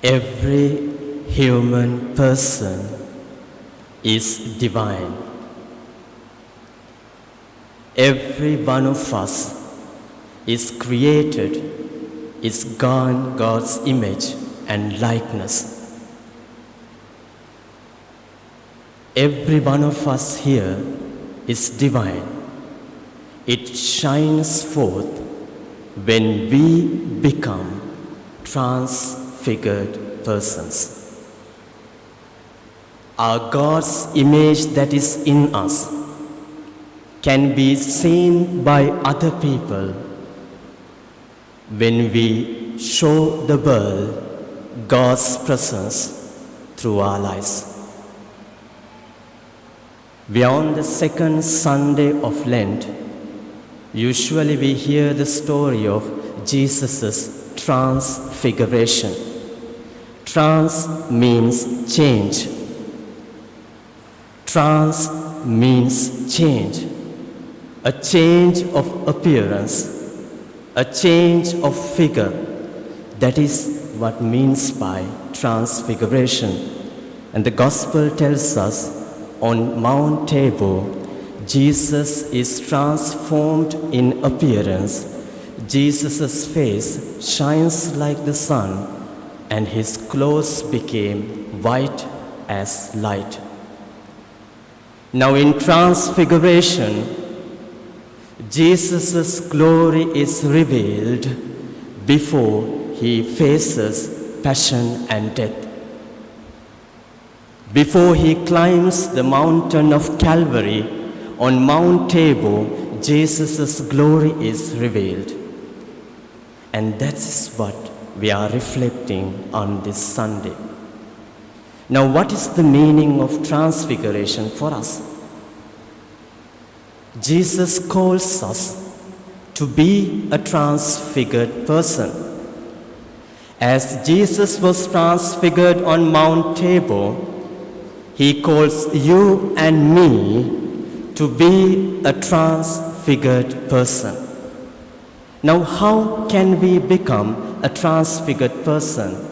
Every human person is divine. Every one of us is created, is God's image and likeness. Every one of us here is divine. It shines forth when we become transfigured persons. Our God's image that is in us can be seen by other people when we show the world God's presence through our lives. We are on the second Sunday of Lent. Usually we hear the story of Jesus' transfiguration. Trans means change. Trans means change. A change of appearance, a change of figure. That is what means by transfiguration. And the Gospel tells us on Mount Tabor, Jesus is transformed in appearance. Jesus' face shines like the sun, and his clothes became white as light. Now in transfiguration, Jesus' glory is revealed before he faces passion and death. Before he climbs the mountain of Calvary, on Mount Tabor, Jesus' glory is revealed. And that's what we are reflecting on this Sunday. Now, what is the meaning of transfiguration for us? Jesus calls us to be a transfigured person. As Jesus was transfigured on Mount Tabor, he calls you and me to be a transfigured person. Now, how can we become a transfigured person?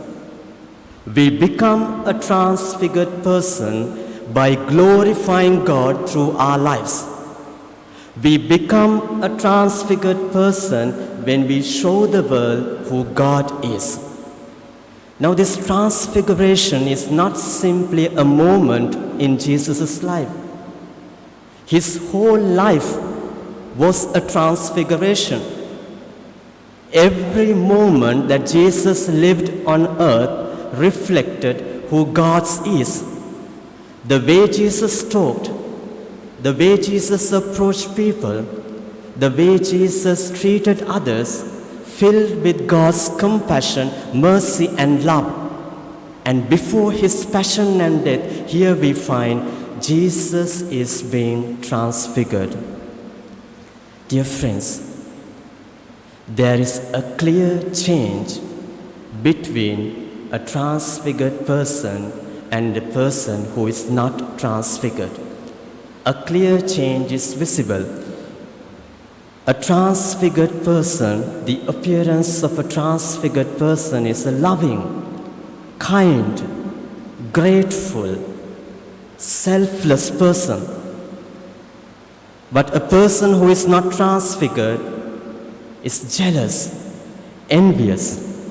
We become a transfigured person by glorifying God through our lives. We become a transfigured person when we show the world who God is. Now, this transfiguration is not simply a moment in Jesus' life. His whole life was a transfiguration. Every moment that Jesus lived on earth reflected who God is. The way Jesus talked, the way Jesus approached people, the way Jesus treated others, filled with God's compassion, mercy, and love. And before his passion and death, here we find Jesus is being transfigured. Dear friends, there is a clear change between a transfigured person and a person who is not transfigured. A clear change is visible. A transfigured person, the appearance of a transfigured person is a loving, kind, grateful, selfless person. But a person who is not transfigured is jealous, envious,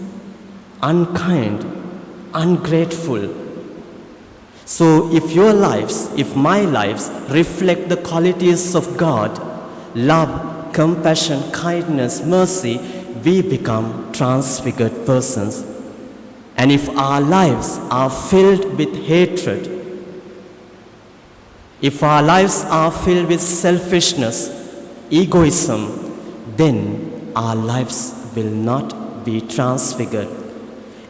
unkind, ungrateful. So if your lives, if my lives reflect the qualities of God, love, compassion, kindness, mercy, we become transfigured persons. And if our lives are filled with hatred, if our lives are filled with selfishness, egoism, then our lives will not be transfigured.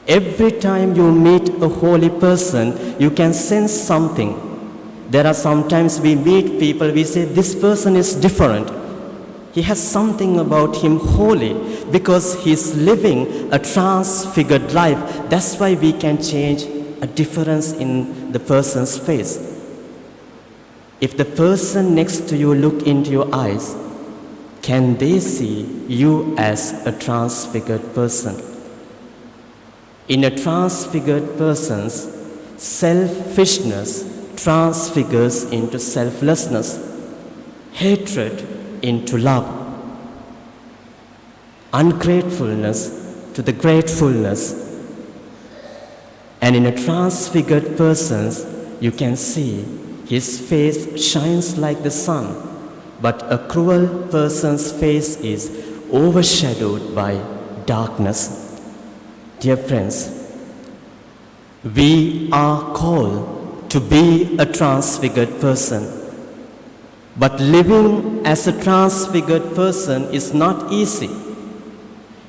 Every time you meet a holy person, you can sense something. There are sometimes we meet people, we say, this person is different. He has something about him holy because he's living a transfigured life. That's why we can change a difference in the person's face. If the person next to you look into your eyes, can they see you as a transfigured person? In a transfigured person's selfishness transfigures into selflessness, hatred into love, ungratefulness to the gratefulness. And in a transfigured person, you can see his face shines like the sun, but a cruel person's face is overshadowed by darkness. Dear friends, we are called to be a transfigured person. But living as a transfigured person is not easy.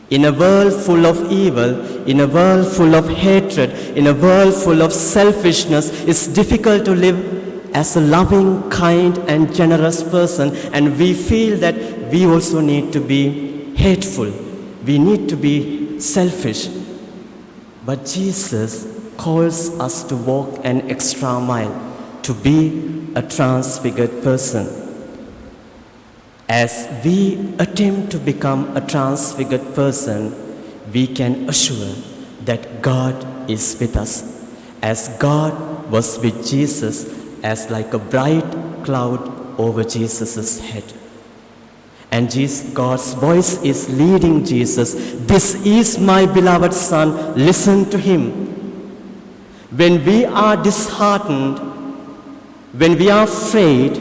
In a world full of evil, in a world full of hatred, in a world full of selfishness, it's difficult to live as a loving, kind, and generous person. And we feel that we also need to be hateful. We need to be selfish. But Jesus calls us to walk an extra mile, to be a transfigured person. As we attempt to become a transfigured person, we can assure that God is with us, as God was with Jesus as like a bright cloud over Jesus' head. And God's voice is leading Jesus. This is my beloved Son, listen to him. When we are disheartened, when we are afraid,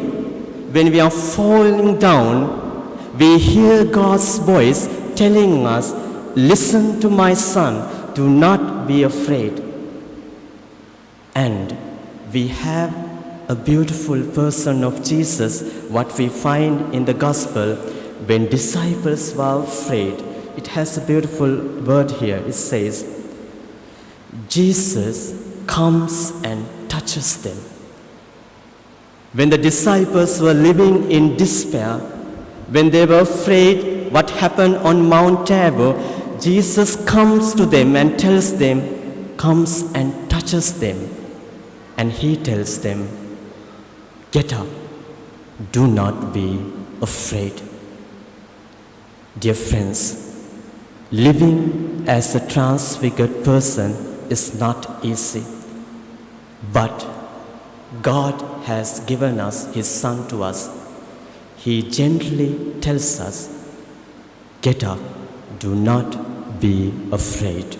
when we are falling down, we hear God's voice telling us, listen to my son, do not be afraid. And we have a beautiful person of Jesus, what we find in the gospel, when disciples were afraid. It has a beautiful word here. It says, Jesus comes and touches them. When the disciples were living in despair, when they were afraid what happened on Mount Tabor, Jesus comes to them and tells them, comes and touches them. And he tells them, get up, do not be afraid. Dear friends, living as a transfigured person is not easy, but God has given us his Son to us. He gently tells us, get up, do not be afraid.